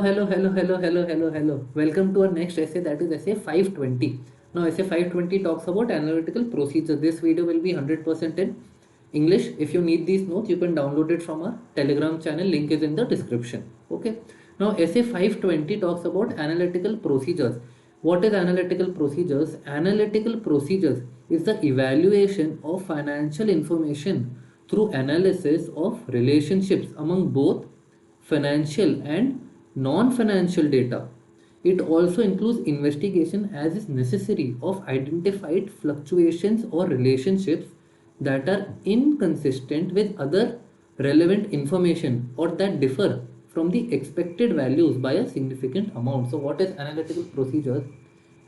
Hello. Welcome to our next essay, that is essay 520. Now, essay 520 talks about analytical procedure. This video will be 100% in English. If you need these notes, you can download it from our Telegram channel. Link is in the description. Okay. Now, essay 520 talks about analytical procedures. What is analytical procedures? Analytical procedures is the evaluation of financial information through analysis of relationships among both financial and non-financial data. It also includes investigation as is necessary of identified fluctuations or relationships that are inconsistent with other relevant information or that differ from the expected values by a significant amount. So what is analytical procedures?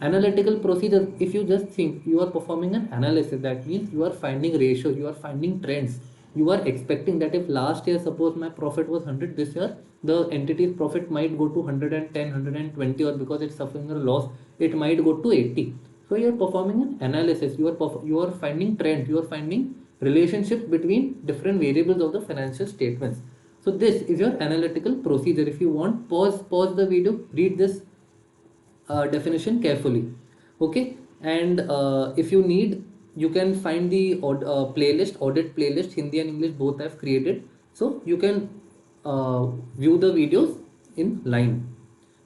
Analytical procedures, if you just think you are performing an analysis, that means you are finding ratios, you are finding trends. You are expecting that if last year suppose my profit was 100, this year the entity's profit might go to 110, 120, or because it's suffering a loss it might go to 80. So you are performing an analysis, you are finding trends, you are finding relationships between different variables of the financial statements. So this is your analytical procedure. If you want, pause the video, read this definition carefully. Okay. And if you need, you can find the playlist, audit playlist, Hindi and English both I've created, so you can view the videos in line.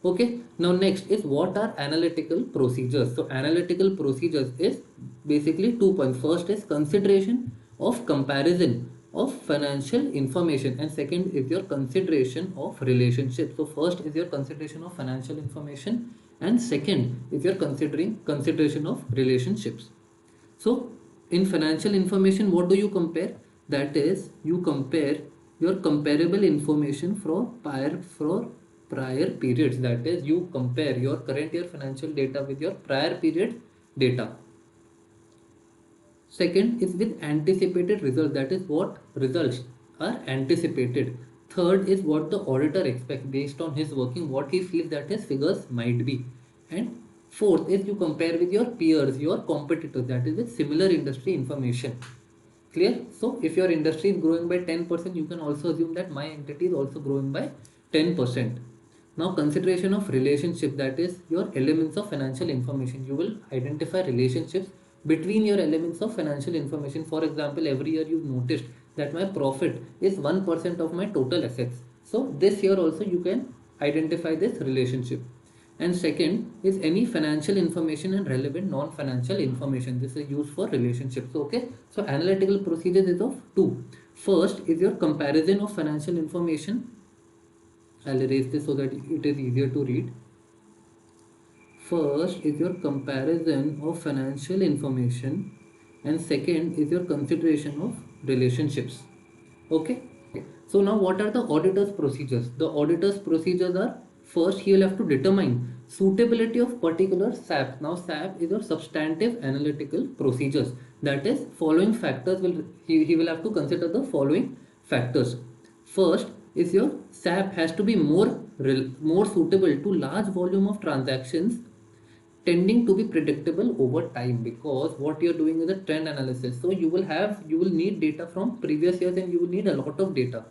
Okay. Now next is, what are analytical procedures? So analytical procedures is basically 2 points. First is consideration of comparison of financial information, and second is your consideration of relationship. So first is your consideration of financial information, and second is your consideration of relationships. So in financial information, what do you compare? That is, you compare your comparable information for prior periods. That is, you compare your current year financial data with your prior period data. Second is with anticipated results, that is what results are anticipated. Third is what the auditor expects based on his working, what he feels that his figures might be. And fourth is you compare with your peers, your competitors, that is with similar industry information. Clear? So if your industry is growing by 10%, you can also assume that my entity is also growing by 10%. Now consideration of relationship, that is your elements of financial information. You will identify relationships between your elements of financial information. For example, every year you noticed that my profit is 1% of my total assets. So this year also you can identify this relationship. And second is any financial information and relevant non-financial information. This is used for relationships. Okay. So analytical procedures is of two. First is your comparison of financial information. I'll erase this so that it is easier to read. First is your comparison of financial information, and second is your consideration of relationships. Okay. So now what are the auditor's procedures? The auditor's procedures are, first he will have to determine suitability of particular SAP. Now SAP is your substantive analytical procedures. That is, following factors he will have to consider the following factors. First is your SAP has to be more suitable to large volume of transactions tending to be predictable over time, because what you're doing is a trend analysis. So you will need data from previous years, and you will need a lot of data.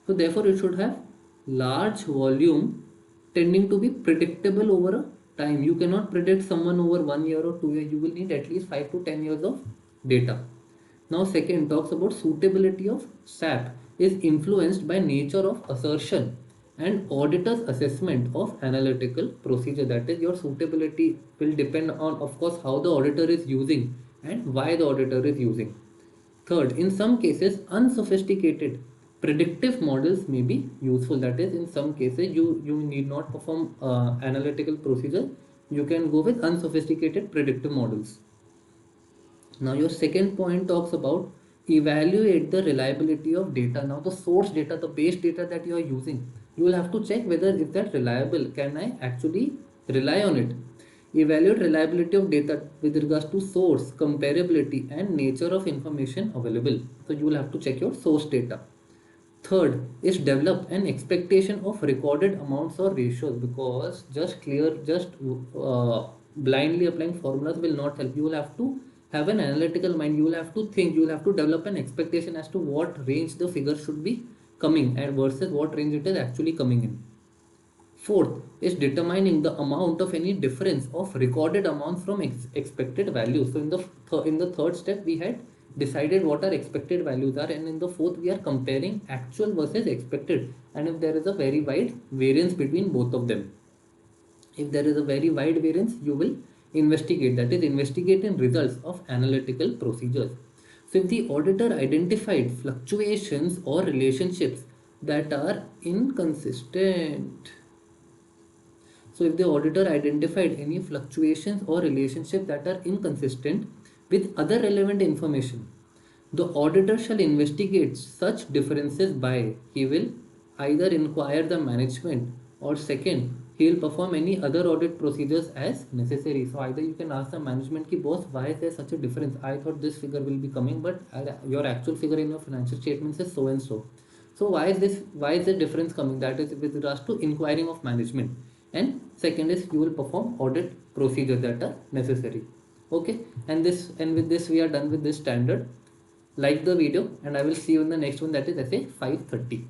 So therefore it should have large volume tending to be predictable over a time. You cannot predict someone over 1 year or 2 years. You will need at least 5 to 10 years of data. Now second talks about suitability of SAP is influenced by nature of assertion and auditor's assessment of analytical procedure. That is, your suitability will depend on, of course, how the auditor is using and why the auditor is using. Third, in some cases unsophisticated predictive models may be useful. That is, in some cases you need not perform analytical procedure, you can go with unsophisticated predictive models. Now your second point talks about evaluate the reliability of data. Now the source data, the base data that you are using, you will have to check whether is that reliable. Can I actually rely on it? Evaluate reliability of data with regards to source, comparability, and nature of information available. So you will have to check your source data. Third is develop an expectation of recorded amounts or ratios, because just blindly applying formulas will not help. You will have to have an analytical mind. You will have to think. You will have to develop an expectation as to what range the figure should be coming and versus what range it is actually coming in. Fourth is determining the amount of any difference of recorded amounts from expected values. So in the third step we had decided what our expected values are, and in the fourth we are comparing actual versus expected, and if there is a very wide variance between both of them. If there is a very wide variance, you will investigate, that is investigate in results of analytical procedures. So if the auditor identified fluctuations or relationships that are inconsistent, so if the auditor identified any fluctuations or relationships that are inconsistent with other relevant information, the auditor shall investigate such differences by, he will either inquire the management, or second, he will perform any other audit procedures as necessary. So either you can ask the management ki boss, why is there such a difference? I thought this figure will be coming, but your actual figure in your financial statements is so and so. So why is the difference coming? That is with regards to inquiring of management. And second is you will perform audit procedures that are necessary. Okay, and with this we are done with this standard. Like the video, and I will see you in the next one, that is essay 530.